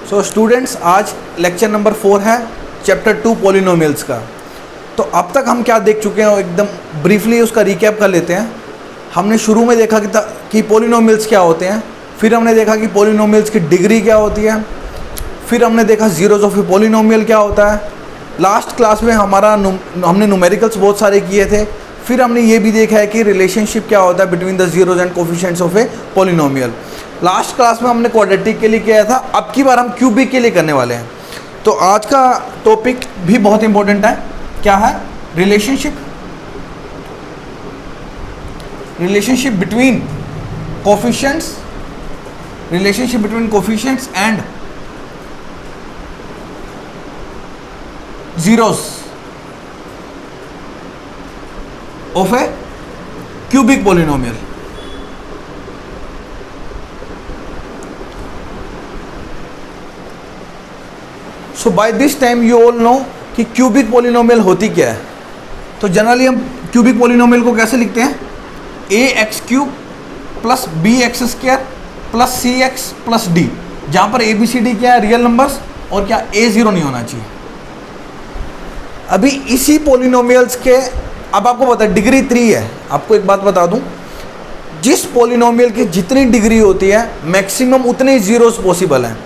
So students, आज lecture number 4 है chapter 2 polynomials का। तो अब तक हम क्या देख चुके हैं, एकदम ब्रीफली उसका रिकैप कर लेते हैं। हमने शुरू में देखा कि पॉलिनोमियल्स क्या होते हैं, फिर हमने देखा कि पॉलिनोमियल्स की डिग्री क्या होती है, फिर हमने देखा जीरोज ऑफ ए पॉलिनोमियल क्या होता है। लास्ट क्लास में हमने न्यूमेरिकल्स बहुत सारे किए थे। फिर हमने ये भी देखा है कि रिलेशनशिप क्या होता है between the zeros and coefficients of a polynomial. Last class में हमने क्वाड्रेटिक के लिए किया था, अब की बार हम क्यूबिक के लिए करने वाले हैं। तो आज का टॉपिक भी बहुत इंपॉर्टेंट है। क्या है? Relationship between coefficients, relationship between coefficients and zeros of a cubic polynomial. So by this time you all know कि क्यूबिक पॉलिनोमियल होती क्या है। तो जनरली हम क्यूबिक पॉलिनोमियल को कैसे लिखते हैं? A x cube plus b x square plus c x plus d, जहाँ पर ए बी सी डी क्या है? रियल नंबर्स, और क्या ए ज़ीरो नहीं होना चाहिए। अभी इसी पॉलिनोमियल्स के, अब आपको पता है डिग्री 3 है। आपको एक बात बता दूं, जिस पॉलिनोमियल की जितनी डिग्री होती है मैक्सिमम उतने जीरोस पॉसिबल हैं।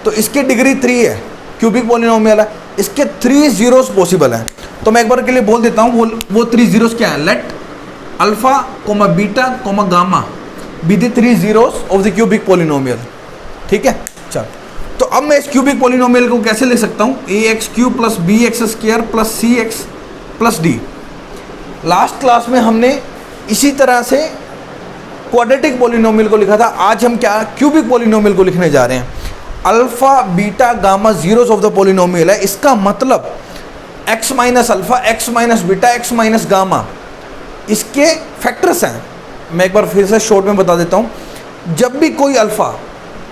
तो इसके डिग्री 3 है, क्यूबिक पॉलिनोमियल है, इसके 3 जीरोस पॉसिबल हैं। तो मैं एक बार के लिए बोल देता हूँ वो 3 जीरोस क्या है। Let alpha comma beta comma gamma be the 3 zeros of the cubic polynomial. ठीक है, चलो। तो अब मैं इस क्यूबिक पॉलिनोमियल को कैसे लिख सकता हूँ? A x cube plus b x square plus c x plus d. Last class में हमने इसी तरह से क्वाड्रेटिक पॉलिनोमियल को लिखा था। आज हम क्या क्यूबिक पॉलिनोमियल को लिखने जा रहे हैं। Alpha beta gamma zeros of the polynomial है। इसका मतलब x minus alpha, x minus beta, x minus gamma इसके फैक्टर्स हैं। मैं एक बार फिर से शॉर्ट में बता देता हूँ। जब भी कोई अल्फा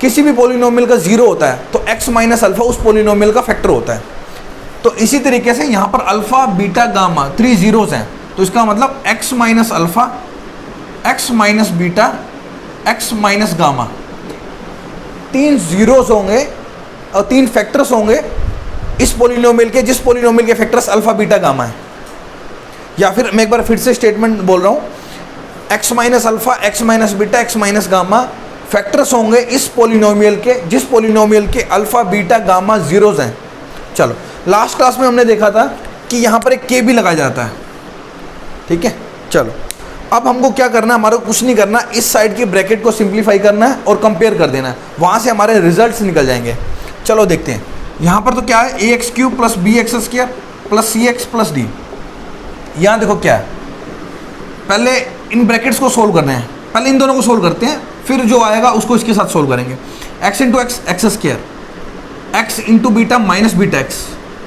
किसी भी पॉलिनोमियल का जीरो होता है तो x माइनस अल्फा उस पॉलिनोमियल का फैक्टर होता है। तो इसी तरीके से यहाँ पर अल्फा बीटा गामा 3 जीरोस हैं, तो इसका मतलब x minus alpha, x minus beta, x minus gamma 3 zeros होंगे और 3 फैक्टर्स होंगे इस पॉलिनोमियल के, जिस पॉलिनोमियल के फैक्टर्स अल्फा बीटा गामा है। या फिर मैं एक बार फिर से स्टेटमेंट बोल रहा हूँ, x minus alpha, x minus beta, x minus gamma factors होंगे इस पॉलिनोमियल के, जिस पॉलिनोमियल के अल्फा बीटा गामा जीरोस हैं। चलो, लास्ट क्लास में हमने देखा था कि यहाँ पर एक k भी लगाया जाता है। ठीक है, चलो अब हमको क्या करना है? हमारे को कुछ नहीं करना, इस साइड की ब्रैकेट को सिंप्लीफाई करना है और कंपेयर कर देना है, वहाँ से हमारे रिजल्ट्स निकल जाएंगे। चलो देखते हैं। यहाँ पर तो क्या है? A x cube plus b x square plus c x plus d. यहाँ देखो क्या है, पहले इन ब्रैकेट्स को सोल्व करना है। पहले इन दोनों को सोल्व करते हैं, फिर जो आएगा उसको इसके साथ सोल्व करेंगे। X into x x square, x into beta minus beta x,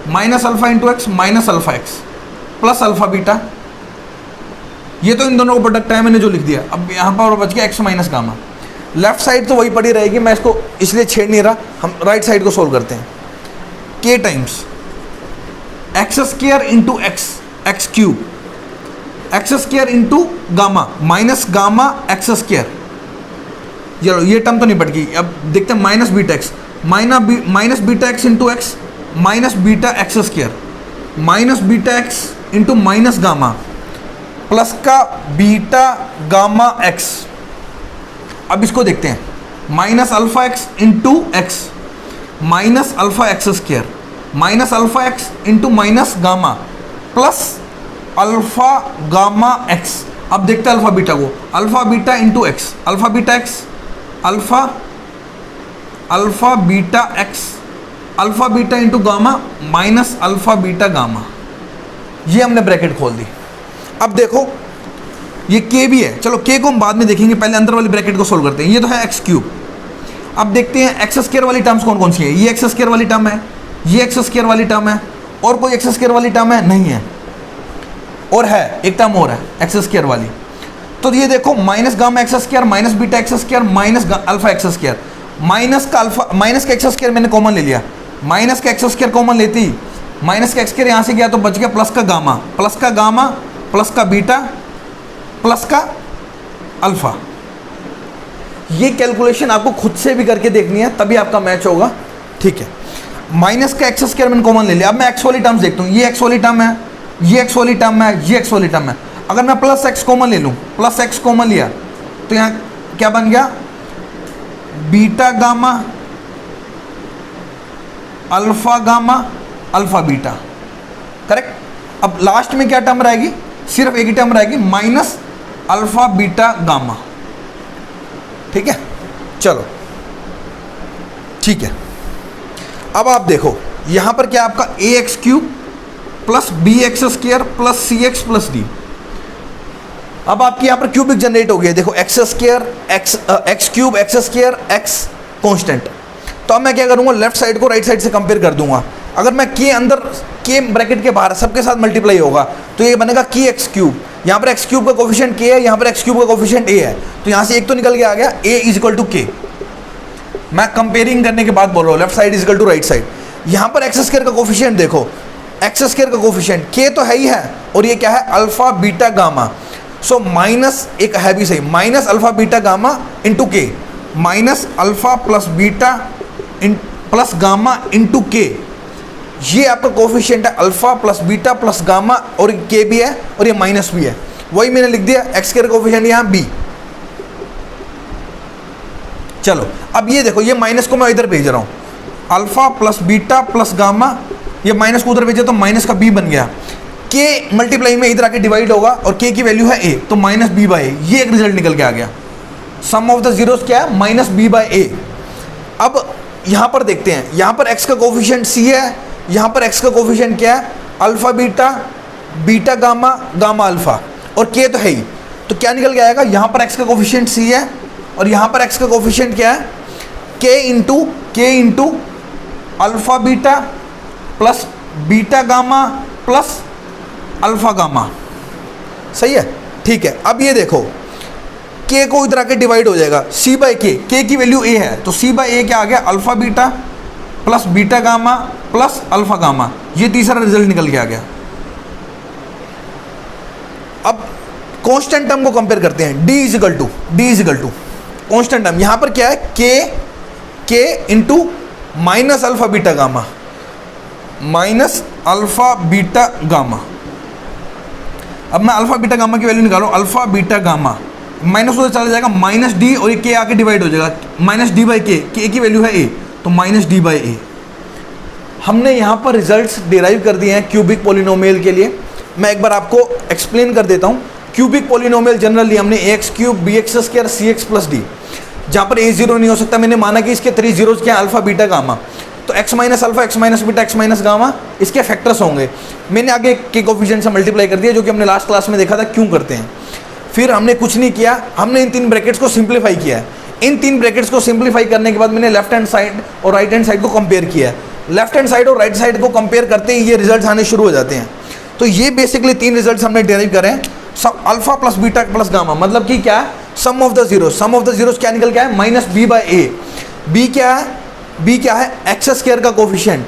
minus alpha into x minus alpha x plus alpha beta. ये तो इन दोनों को प्रोडक्ट है, मैंने जो लिख दिया। अब यहाँ पर बच गया x minus gamma. Left side तो वही पड़ी रहेगी, मैं इसको इसलिए छेड़ नहीं रहा। हम राइट साइड को सोल्व करते हैं। के times x square into x x cube, x square into gamma minus gamma x square. चलो ये टर्म तो निपट गई। अब देखते हैं minus beta x, minus beta x into x minus beta x square, minus beta x into minus gamma plus का beta gamma x. अब इसको देखते हैं, minus alpha x into x minus alpha x square minus alpha x into minus gamma plus alpha gamma x. अब देखते हैं alpha beta को, alpha beta into x, alpha beta x, alpha beta x, alpha beta into gamma minus alpha beta gamma. ये हमने bracket खोल दी। अब देखो ये k भी है। चलो k को हम बाद में देखेंगे, पहले अंदर वाली ब्रैकेट को सोल्व करते हैं। ये तो है एक्स क्यूब। अब देखते हैं एक्स स्क्वायर वाली टर्म्स कौन कौन सी है। ये एक्स स्क्वायर वाली टर्म है, ये एक्स स्क्वायर वाली टर्म है, और कोई एक्स स्क्वायर वाली टर्म है? नहीं है। और है एक टर्म और है एक्स स्क्वायर वाली। तो ये देखो minus gamma x square minus beta x square minus alpha x square, minus का एक्स स्क्वायर मैंने कॉमन ले लिया, माइनस का एक्स स्क्वायर कॉमन लेती, माइनस का एक्स स्क्वायर यहाँ से गया तो बच गया प्लस का गामा प्लस का बीटा प्लस का अल्फा। ये कैलकुलेशन आपको खुद से भी करके देखनी है, तभी आपका मैच होगा। ठीक है, माइनस का एक्स स्क्वायर मैंने कॉमन ले लिया। अब मैं एक्स वाली टर्म्स देखता हूँ, ये एक्स वाली टर्म है, ये एक्स वाली टर्म है, ये एक्स वाली टर्म है। अगर मैं प्लस एक्स कॉमन ले लूँ, प्लस एक्स कॉमन लिया तो यहाँ क्या बन गया, beta gamma alpha gamma alpha beta, correct. अब लास्ट में क्या टर्म रहेगी, सिर्फ एक ही टर्म रहेगी, माइनस अल्फा बीटा गामा, ठीक है। चलो ठीक है, अब आप देखो यहां पर क्या आपका a x cube plus b x square plus c x plus d. अब आपकी यहां पर क्यूबिक जनरेट हो गया, देखो x square x cube x square x constant. तो अब मैं क्या करूंगा, लेफ्ट साइड को राइट साइड से कंपेयर कर दूंगा। अगर मैं के अंदर, के ब्रैकेट के बाहर सबके साथ मल्टीप्लाई होगा तो ये बनेगा के एक्स क्यूब। यहाँ पर एक्स क्यूब का कोफिशिएंट के है, यहाँ पर एक्स क्यूब का कोफिशिएंट ए है, तो यहाँ से एक तो निकल के आ गया ए इज इक्वल टू के। मैं कंपेयरिंग करने के बाद बोल रहा हूँ, left side is equal to right side. यहाँ पर एक्स स्क्वायर का कोफिशिएंट देखो, एक्स स्क्वायर का कोफिशिएंट के तो है ही है, और ये क्या है, alpha beta gamma. So minus एक है भी सही, minus alpha beta gamma into k, minus alpha plus beta plus gamma into k. ये आपका कोफिशिएंट है alpha plus beta plus gamma, और के भी है और ये माइनस भी है। वही मैंने लिख दिया एक्स स्क्वायर कोफिशिएंट यहाँ बी। चलो अब ये देखो, ये माइनस को मैं इधर भेज रहा हूँ, alpha plus beta plus gamma, ये माइनस को उधर भेजा तो माइनस का बी बन गया। के मल्टीप्लाई में इधर आके डिवाइड होगा और के की वैल्यू है ए, तो माइनस बी बाई ए, ये एक रिजल्ट निकल के आ गया। सम ऑफ द जीरोस क्या है, माइनस बी बाई ए। अब यहाँ पर देखते हैं, यहाँ पर x का कोफिशिएंट c है, यहाँ पर x का कोफिशिएंट क्या है, alpha beta beta gamma gamma alpha, और k तो है ही, तो क्या निकल के आएगा, यहाँ पर x का कोफिशिएंट c है और यहाँ पर x का कोफिशिएंट क्या है, k into alpha beta plus beta gamma plus alpha gamma, सही है, ठीक है। अब ये देखो के को इधर आके डिवाइड हो जाएगा, सी बाई के की वैल्यू ए है, तो सी बाई ए क्या आ गया, alpha beta plus beta gamma plus alpha gamma, ये तीसरा रिजल्ट निकल के आ गया। अब कांस्टेंट टर्म को कंपेयर करते हैं, D is equal to constant term, यहां पर क्या है, k into minus alpha beta gamma, minus alpha beta gamma. अब मैं अल्फा बीटा गामा की वैल्यू निकालूं, अल्फा बीटा गामा माइनस उधर चला जाएगा, माइनस डी, और ये के आके डिवाइड हो जाएगा, माइनस डी बाई के की वैल्यू है ए, तो माइनस डी बाई ए। हमने यहाँ पर रिजल्ट्स डिराइव कर दिए हैं क्यूबिक पॉलिनोमियल के लिए। मैं एक बार आपको एक्सप्लेन कर देता हूँ। क्यूबिक पॉलिनोमियल जनरली हमने a x cube b x square c x plus d, जहाँ पर ए जीरो नहीं हो सकता, मैंने माना कि इसके 3 जीरोज क्या है, अल्फा बीटा गामा, तो x minus alpha x minus beta x minus gamma इसके फैक्टर्स होंगे। मैंने आगे के कोफिशिएंट से मल्टीप्लाई कर दिया, जो कि हमने लास्ट क्लास में देखा था क्यों करते हैं। फिर हमने कुछ नहीं किया, हमने इन 3 ब्रैकेट्स को सिंप्लीफाई किया है। इन 3 ब्रैकेट्स को सिंप्लीफाई करने के बाद मैंने लेफ्ट हैंड साइड और राइट हैंड साइड को कंपेयर किया है। लेफ्ट हैंड साइड और राइट साइड को कंपेयर करते ही ये रिजल्ट्स आने शुरू हो जाते हैं। तो ये बेसिकली 3 रिजल्ट्स हमने डेराइव करे हैं, सब alpha plus beta plus gamma, मतलब कि क्या है, सम ऑफ द जीरोस क्या निकल के आया, minus b by a. B क्या है, एक्स स्क्वायर का कोफिशिएंट,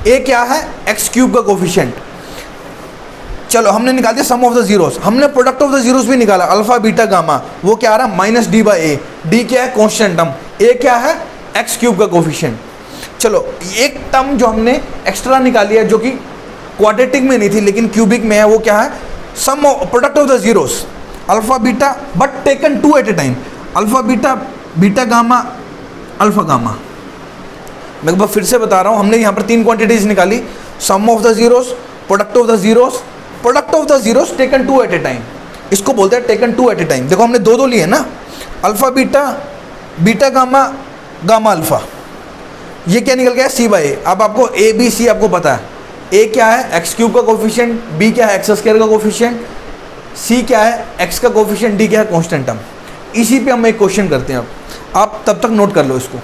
ए क्या है, एक्स क्यूब का कोफिशिएंट। चलो हमने निकाल दिया सम ऑफ द जीरोस, हमने प्रोडक्ट ऑफ द जीरोस भी निकाला, अल्फा बीटा गामा, वो क्या आ रहा है, minus d by A. D क्या है, कांस्टेंट टर्म, ए क्या है, एक्स क्यूब का कोफिशिएंट। चलो एक टर्म जो हमने एक्स्ट्रा निकाली है, जो कि क्वाड्रेटिक में नहीं थी लेकिन क्यूबिक में है, वो क्या है, sum product of the zeros, alpha beta but taken 2 at a time, alpha beta beta gamma alpha gamma. मैं एक बार फिर से बता रहा हूँ, हमने यहाँ पर 3 क्वांटिटीज निकाली, sum of the zeros, product of the zeros taken 2 at a time, इसको बोलते हैं टेकन 2 एट ए टाइम। देखो हमने 2 लिए ना, alpha beta beta gamma gamma alpha, ये क्या निकल गया, सी बाई ए। अब आपको ए बी सी आपको पता है, ए क्या है, एक्स क्यूब का कोफिशिएंट, बी क्या है, एक्स स्क्वायर का कोफिशिएंट, सी क्या है, एक्स का कोफिशिएंट, डी क्या है, कांस्टेंट टर्म। इसी पे हम एक क्वेश्चन करते हैं। अब आप तब तक नोट कर लो इसको।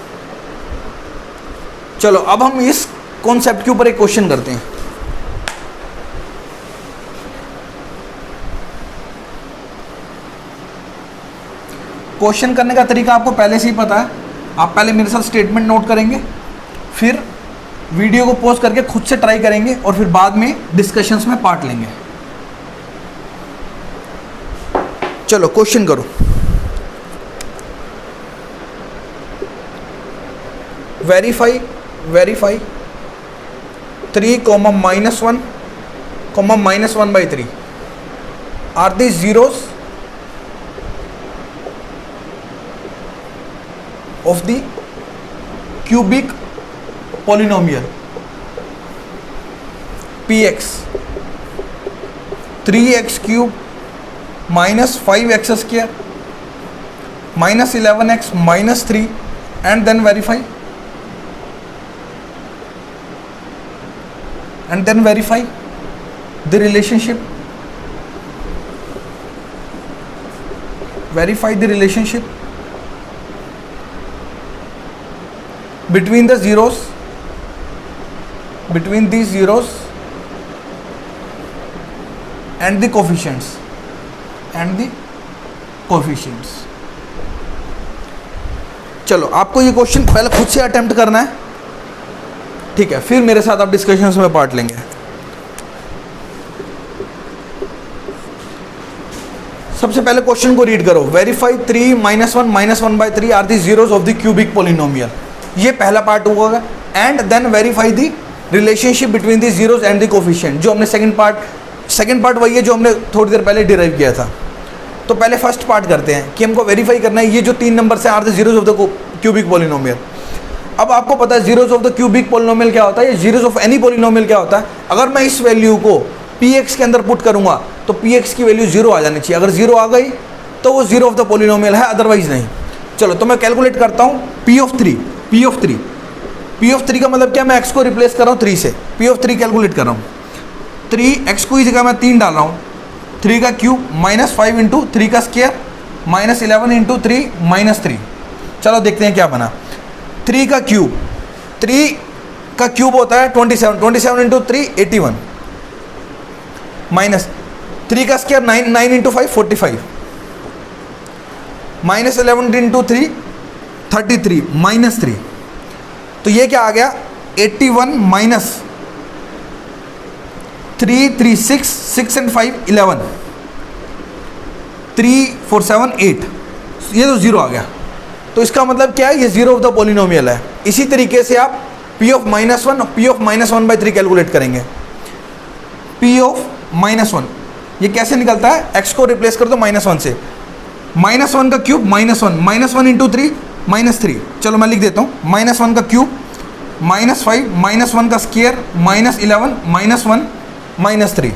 चलो अब हम इस कॉन्सेप्ट के ऊपर एक क्वेश्चन करते हैं। क्वेश्चन करने का तरीका आपको पहले से ही पता है। आप पहले मेरे साथ स्टेटमेंट नोट करेंगे, फिर वीडियो को पॉज करके खुद से ट्राई करेंगे, और फिर बाद में डिस्कशंस में पार्ट लेंगे। चलो क्वेश्चन करो। Verify verify 3 comma -1 comma -1/3 are the zeros of the cubic polynomial px 3x cube minus 5x square minus 11x minus 3 and then verify the relationship. Verify the relationship between the zeros, between these zeros and the coefficients चलो आपको ये question पहले खुद से attempt करना है, ठीक है, फिर मेरे साथ आप डिस्कशंस में पार्ट लेंगे। सबसे पहले क्वेश्चन को रीड करो। Verify 3 -1 -1/3 are the zeros of the cubic polynomial, ये पहला पार्ट होगा। And then verify the relationship between the zeros and the coefficient, जो हमने सेकंड पार्ट वही है जो हमने थोड़ी देर पहले डिराइव किया था। तो पहले फर्स्ट पार्ट करते हैं कि हमको वेरीफाई करना है ये जो 3 नंबर से are the zeros of the cubic polynomial. अब आपको पता है zeros of the cubic polynomial क्या होता है, ये जीरोस ऑफ एनी पॉलिनोमियल क्या होता है। अगर मैं इस वैल्यू को px के अंदर पुट करूंगा तो px की वैल्यू 0 आ जानी चाहिए। अगर 0 आ गई तो वो जीरो ऑफ द पॉलिनोमियल है, अदरवाइज नहीं। चलो तो मैं कैलकुलेट करता हूँ p ऑफ 3 का मतलब क्या, मैं x को रिप्लेस कर रहा हूँ 3 से, p ऑफ 3 कैलकुलेट कर रहा हूँ। 3x को इस जगह मैं 3 डाल रहा हूँ, 3 का क्यूब -5 इंटू 3 का स्क्वायर -11 इंटू 3 -3। चलो देखते हैं क्या बना। 3 का क्यूब होता है 27 इंटू 3 81 माइनस 3 का स्क्वायर 9 इंटू 5 45 -11 इंटू 3 33 -3। तो ये क्या आ गया 81 माइनस 3 3 6 and 5 11 3 4 7 8, ये तो 0 आ गया। तो इसका मतलब क्या है, ये जीरो ऑफ द पॉलिनोमियल है। इसी तरीके से आप p ऑफ -1 और p ऑफ -1/3 कैलकुलेट करेंगे। p ऑफ -1 ये कैसे निकलता है, x को रिप्लेस कर दो -1 से, -1 का क्यूब -1 इंटू 3 -3। चलो मैं लिख देता हूँ -1 का क्यूब -5 -1 का स्क्वायर -11 -1 -3।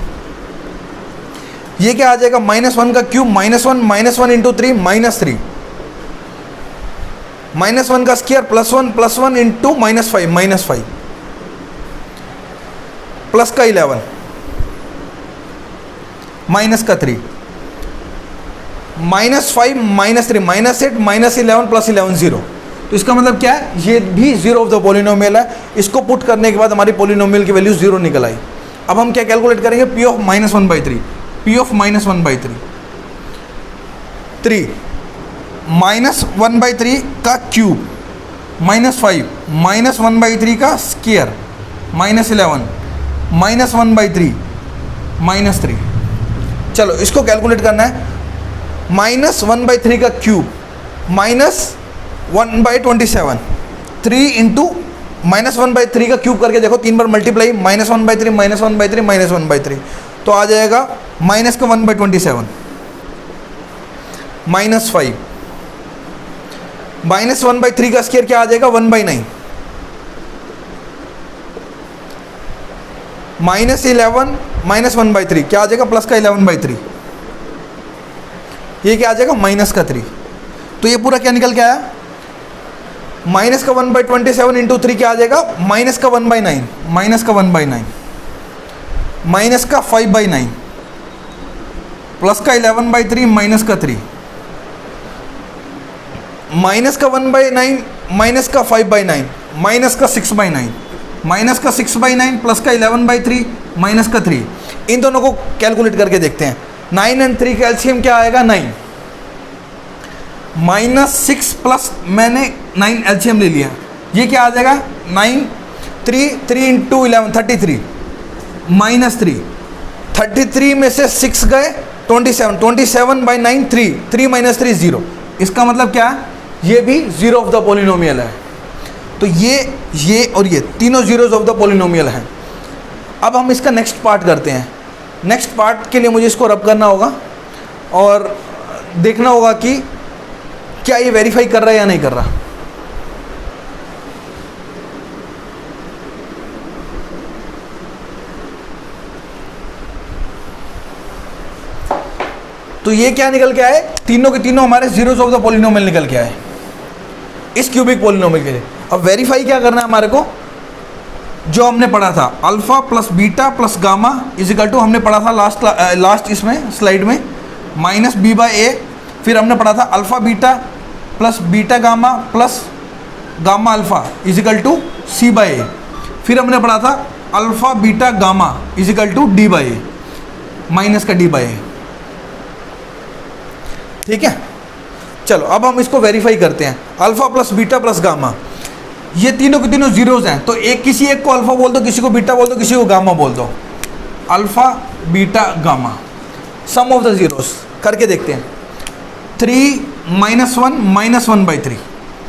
ये क्या आ जाएगा, -1 का क्यूब -1 इंटू 3 -3 -1 का स्क्वायर +1 इंटू -5 प्लस का 11 माइनस का 3 -5 -3 -8 -11 + 11 0। तो इसका मतलब क्या है, ये भी जीरो ऑफ द पॉलिनोमियल है। इसको पुट करने के बाद हमारी पॉलिनोमियल की वैल्यू 0 निकल आई। अब हम क्या कैलकुलेट करेंगे, p ऑफ -1/3 3 -1/3 का क्यूब -5 -1/3 का स्क्वायर -11 -1/3 -3। चलो इसको कैलकुलेट करना है। -1/3 का क्यूब -1/27 3 इंटू -1/3 का क्यूब करके देखो, 3 बार मल्टीप्लाई -1/3 -1/3 -1/3, तो आ जाएगा माइनस का 1/27 -5 -1/3 का स्क्वायर क्या आ जाएगा 1/9 -11 -1/3 क्या आ जाएगा प्लस का 11/3, ये क्या आ जाएगा माइनस का 3। तो ये पूरा क्या निकल के आया, माइनस का 1/27 इंटू 3 क्या आ जाएगा माइनस का 1/9 माइनस का 1/9 माइनस का 5/9 प्लस का 11/3 माइनस का 3 माइनस का 1/9 माइनस का 5/9 माइनस का 6/9 माइनस का 6/9 प्लस का 11/3 माइनस का 3। इन दोनों को कैलकुलेट करके देखते हैं। 9 एंड 3 का एलसीएम क्या आएगा 9 -6 प्लस मैंने 9 एलसीएम ले लिया, ये क्या आ जाएगा 9 3 इंटू 11 33 -3 33 में से 6 गए 27/9 3 -3 0। इसका मतलब क्या है, ये भी जीरो ऑफ द पॉलिनोमियल है। तो ये और ये तीनों जीरोज ऑफ द पॉलिनोमियल हैं। अब हम इसका नेक्स्ट पार्ट करते हैं। नेक्स्ट पार्ट के लिए मुझे इसको रब करना होगा और देखना होगा कि क्या ये वेरीफाई कर रहा है या नहीं कर रहा। तो ये क्या निकल के आए, तीनों के तीनों हमारे जीरोज ऑफ द पॉलिनोमियल निकल के आए इस क्यूबिक पॉलिनोमियल के लिए। अब वेरीफाई क्या करना है हमारे को, जो हमने पढ़ा था alpha plus beta plus gamma is equal to, हमने पढ़ा था लास्ट इसमें स्लाइड में माइनस बी बाई ए। फिर हमने पढ़ा था alpha beta plus beta gamma plus gamma alpha is equal to c by a. फिर हमने पढ़ा था alpha beta gamma is equal to d by a, minus का डी बाई ए। ठीक है, चलो अब हम इसको वेरीफाई करते हैं। Alpha plus beta plus gamma, ये तीनों के तीनों जीरोज हैं, तो किसी एक को अल्फा बोल दो, किसी को बीटा बोल दो, किसी को गामा बोल दो। Alpha beta gamma, sum of the zeros करके देखते हैं। 3 - 1 - 1/3,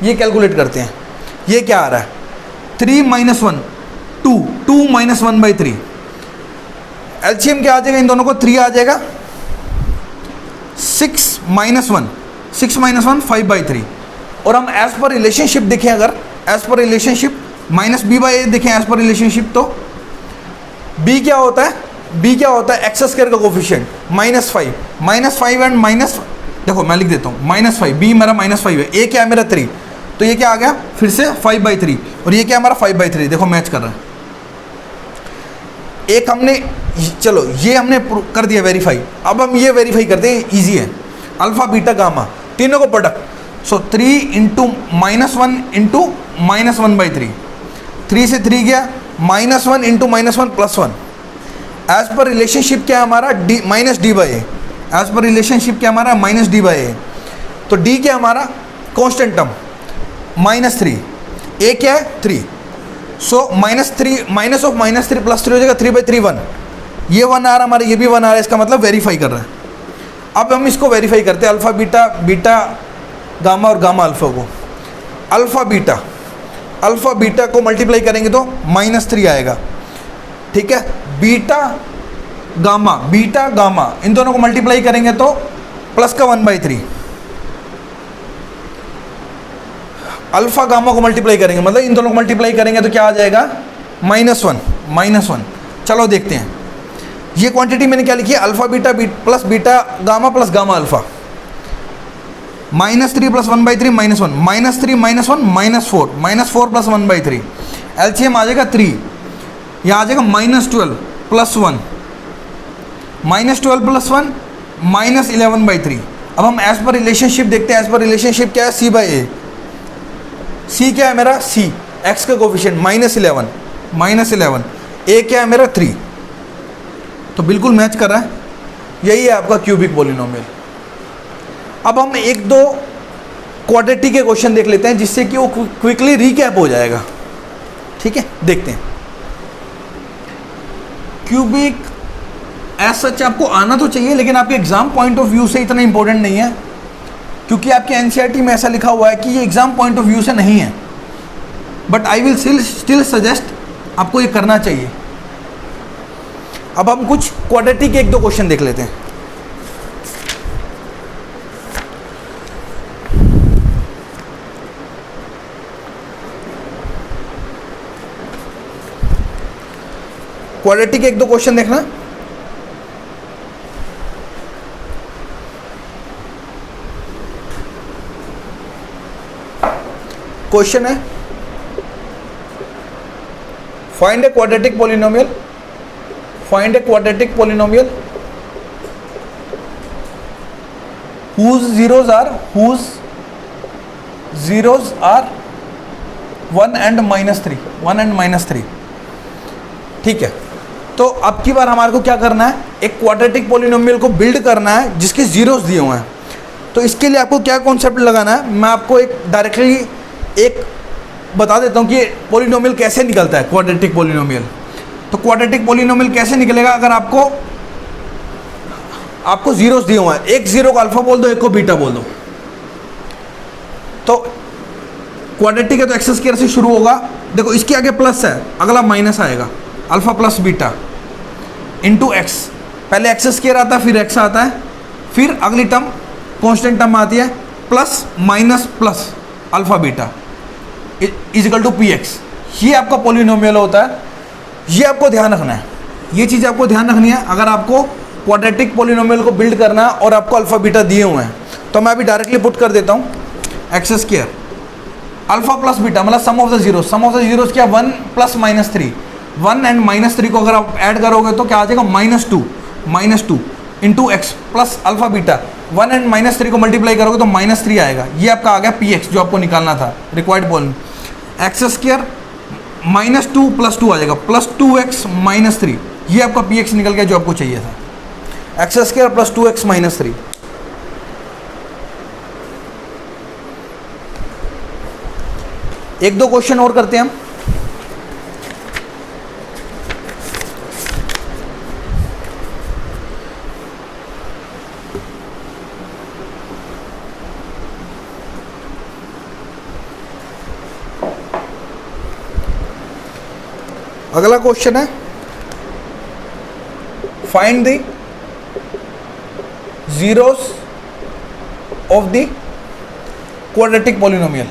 ये कैलकुलेट करते हैं। ये क्या आ रहा है, 3 - 1 2, 2 - 1/3। एलसीएम क्या आ जाएगा इन दोनों को, 3 आ जाएगा। 6 - 1, 6 - 1 5/3। और हम एज पर रिलेशनशिप देखें, अगर एज पर relationship minus b by a देखें एज पर रिलेशनशिप, तो बी क्या होता है, बी क्या होता है एक्स स्क्वायर का कोफिशिएंट -5 एंड माइनस, देखो मैं लिख देता हूँ -5, बी मेरा -5 है, ए क्या है मेरा 3, तो ये क्या आ गया फिर से 5/3, और ये क्या हमारा 5/3, देखो मैच कर रहा है। एक हमने, चलो ये हमने कर दिया वेरीफाई। अब हम ये वेरीफाई करते हैं, ईजी है। अल्फा बीटा गामा तीनों को प्रोडक्ट, सो 3 × -1 × -1/3, 3 से 3 गया, -1 × -1 +1। एज पर रिलेशनशिप क्या है हमारा, d minus d by a. एज पर रिलेशनशिप क्या हमारा, माइनस डी बाई ए। तो डी क्या हमारा कांस्टेंट टर्म -3, ए क्या है 3, सो -3 माइनस ऑफ -3 +3 हो जाएगा 3/3 1। ये 1 आ रहा हमारा, ये भी 1 आ रहा है, इसका मतलब वेरीफाई कर रहा है। अब हम इसको वेरीफाई करते हैं, अल्फा बीटा, बीटा गामा और गामा अल्फा को। अल्फा बीटा को मल्टीप्लाई करेंगे तो -3 आएगा, ठीक है। बीटा गामा इन दोनों को मल्टीप्लाई करेंगे तो प्लस का 1/3। अल्फा गामा को मल्टीप्लाई करेंगे, मतलब इन दोनों को मल्टीप्लाई करेंगे तो क्या आ जाएगा, -1। चलो देखते हैं, ये क्वांटिटी मैंने क्या लिखी है, alpha beta plus beta gamma plus gamma alpha. -3 + 1/3 -1, -3 - 1 -4, -4 + 1/3। LCM आ जाएगा 3, यहाँ आ जाएगा -12 + 1, -12 + 1 -11/3। अब हम एज पर रिलेशनशिप देखते हैं। एज पर रिलेशनशिप क्या है, सी बाई ए। सी क्या है मेरा, सी एक्स का कोफिशिएंट -11, ए क्या है मेरा 3, तो बिल्कुल मैच कर रहा है। यही है आपका क्यूबिक पॉलिनोमियल। अब हम 1-2 क्वाड्रेटिक के क्वेश्चन देख लेते हैं, जिससे कि वो क्विकली रिकैप हो जाएगा। ठीक है, देखते हैं। क्यूबिक एज सच आपको आना तो चाहिए, लेकिन आपके एग्जाम पॉइंट ऑफ व्यू से इतना इंपॉर्टेंट नहीं है, क्योंकि आपके एनसीईआरटी में ऐसा लिखा हुआ है कि ये एग्जाम पॉइंट ऑफ व्यू से नहीं है। But I will still suggest आपको ये करना चाहिए। अब हम कुछ क्वाड्रेटिक के 1-2 क्वेश्चन देख लेते हैं। क्वाड्रेटिक के 1-2 क्वेश्चन देखना। क्वेश्चन है, find a quadratic polynomial, find a quadratic polynomial whose zeros are 1 and -3। ठीक है, तो अब की बार हमारे को क्या करना है, एक क्वाड्रेटिक पॉलिनोमियल को बिल्ड करना है जिसके जीरोस दिए हुए हैं। तो इसके लिए आपको क्या कॉन्सेप्ट लगाना है, मैं आपको एक डायरेक्टली एक बता देता हूँ कि पॉलिनोमियल कैसे निकलता है, क्वाड्रेटिक पॉलिनोमियल। तो क्वाड्रेटिक पॉलिनोमियल कैसे निकलेगा, अगर आपको जीरोस दिए हुए हैं, एक जीरो को अल्फा बोल दो, एक को बीटा बोल दो। तो क्वाड्रेटिक है तो एक्स स्क्वायर से शुरू होगा, देखो इसके आगे प्लस है, अगला माइनस आएगा, alpha plus beta into x, पहले एक्स स्क्वायर आता है फिर एक्स आता है, फिर अगली टर्म कांस्टेंट टर्म आती है plus minus plus alpha beta is equal to p x. ये आपका पॉलिनोमियल होता है, ये आपको ध्यान रखना है, ये चीज़ आपको ध्यान रखनी है अगर आपको क्वाड्रेटिक पॉलिनोमियल को बिल्ड करना है और आपको अल्फा बीटा दिए हुए हैं। तो मैं अभी डायरेक्टली पुट कर देता हूँ, x square alpha plus beta मतलब sum of the zeros, sum of the zeros क्या 1 प्लस माइनस 3, 1 एंड माइनस 3 को अगर आप ऐड करोगे तो क्या आ जाएगा -2 into x plus alpha beta, 1 and minus 3 को मल्टीप्लाई करोगे तो -3 आएगा। ये आपका आ गया पी एक्स जो आपको निकालना था required polynomial. X square -2 plus 2 आ जाएगा प्लस 2x माइनस 3, ये आपका पी एक्स निकल गया जो आपको चाहिए था, x square plus 2x minus 3। एक दो क्वेश्चन और करते हैं हम। अगला क्वेश्चन है find the zeros of the quadratic polynomial.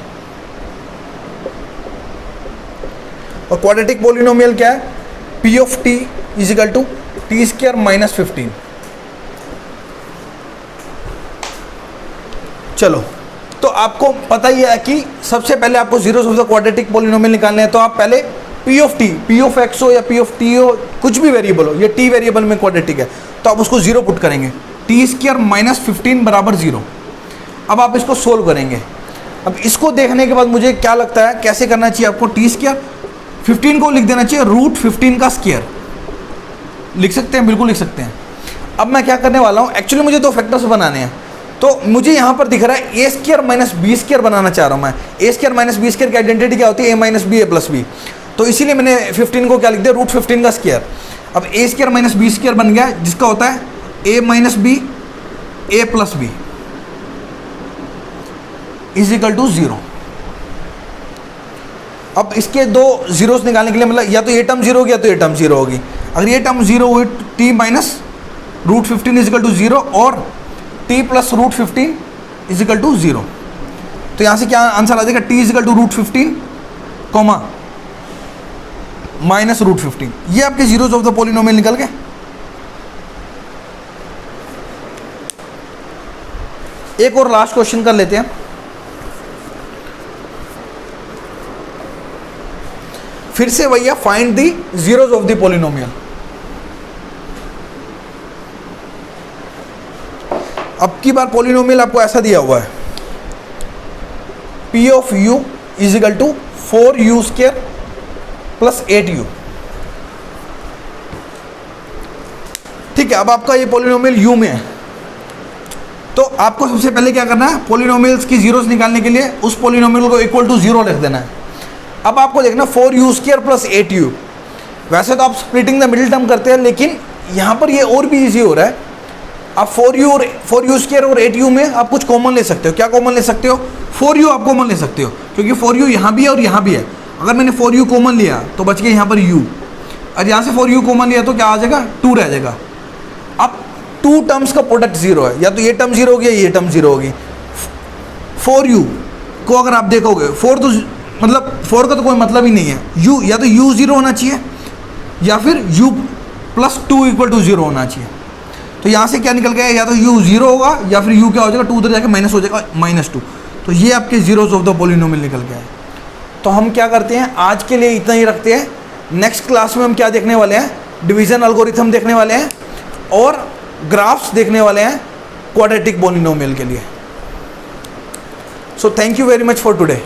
और क्वाड्रेटिक पॉलिनोमियल क्या है, p of t is equal to t square minus 15। चलो तो आपको पता ही है कि सबसे पहले आपको zeros of the quadratic polynomial निकालने हैं, तो आप पहले P of T, P of x हो या पी ऑफ टी हो, कुछ भी वेरिएबल हो, ये टी वेरिएबल में क्वाड्रेटिक है तो आप उसको जीरो पुट करेंगे, टी स्क्वायर माइनस 15 बराबर 0। अब आप इसको सोल्व करेंगे। अब इसको देखने के बाद मुझे क्या लगता है कैसे करना चाहिए आपको, टी स्क्वायर 15 को लिख देना चाहिए रूट 15 का स्क्वायर, लिख सकते हैं, बिल्कुल लिख सकते हैं। अब मैं क्या करने वाला हूँ, एक्चुअली मुझे दो फैक्टर्स बनाने हैं, तो मुझे यहाँ पर दिख रहा है ए स्क्वायर माइनस बी स्क्वायर बनाना चाह रहा हूँ मैं। ए स्क्वायर माइनस बी स्क्वायर की आइडेंटिटी क्या होती है, a minus b a plus B, तो इसीलिए मैंने 15 को क्या लिख दिया रूट 15 का स्क्वायर। अब a square minus b square बन गया जिसका होता है a minus b a plus b is equal to 0। अब इसके दो जीरोस निकालने के लिए मतलब या तो ये टर्म 0 होगी या तो ये टर्म 0 होगी। अगर ये टर्म 0 हुई t minus root 15 is equal to 0 और t plus root 15 is equal to 0, तो यहाँ से क्या आंसर आ जाएगा, t is equal to root 15 comma minus root 15। ये आपके जीरोस ऑफ द पॉलिनोमियल निकल गए। एक और लास्ट क्वेश्चन कर लेते हैं। फिर से वही है, find the zeros of the polynomial. अब की बार पॉलिनोमियल आपको ऐसा दिया हुआ है, p of u is equal to 4u square plus 8u। ठीक है, अब आपका ये पॉलिनोमियल u में है, तो आपको सबसे पहले क्या करना है, पॉलिनोमियल्स की जीरोस निकालने के लिए उस पॉलिनोमियल को इक्वल टू 0 लिख देना है। अब आपको देखना 4u स्क्वायर प्लस 8u, वैसे तो आप स्प्लिटिंग द मिडिल टर्म करते हैं, लेकिन यहाँ पर ये और भी इजी हो रहा है। आप 4u स्क्वायर और 8u में आप कुछ कॉमन ले सकते हो। क्या कॉमन ले सकते हो, 4u आप कॉमन ले सकते हो, क्योंकि 4u यहाँ भी है और यहाँ भी है। अगर मैंने 4u कॉमन लिया तो बच गया यहाँ पर u, और यहाँ से 4u कॉमन लिया तो क्या आ जाएगा, 2 रह जाएगा। अब 2 टर्म्स का प्रोडक्ट 0 है, या तो ये टर्म 0 होगी या ये टर्म 0 होगी। 4u को अगर आप देखोगे 4 तो मतलब 4 का तो कोई मतलब ही नहीं है, u या तो u 0 होना चाहिए या फिर u प्लस 2 इक्वल टू 0 होना चाहिए। तो यहाँ से क्या निकल गया, या तो u 0 होगा या फिर u क्या हो जाएगा, 2 उधर जाके माइनस हो जाएगा -2। तो ये आपके जीरोस ऑफ द पॉलिनोमियल निकल गया है। तो हम क्या करते हैं, आज के लिए इतना ही रखते हैं। नेक्स्ट क्लास में हम क्या देखने वाले हैं, डिवीजन एल्गोरिथम देखने वाले हैं और ग्राफ्स देखने वाले हैं क्वाड्रेटिक पॉलिनोमियल के लिए। So thank you very much for today.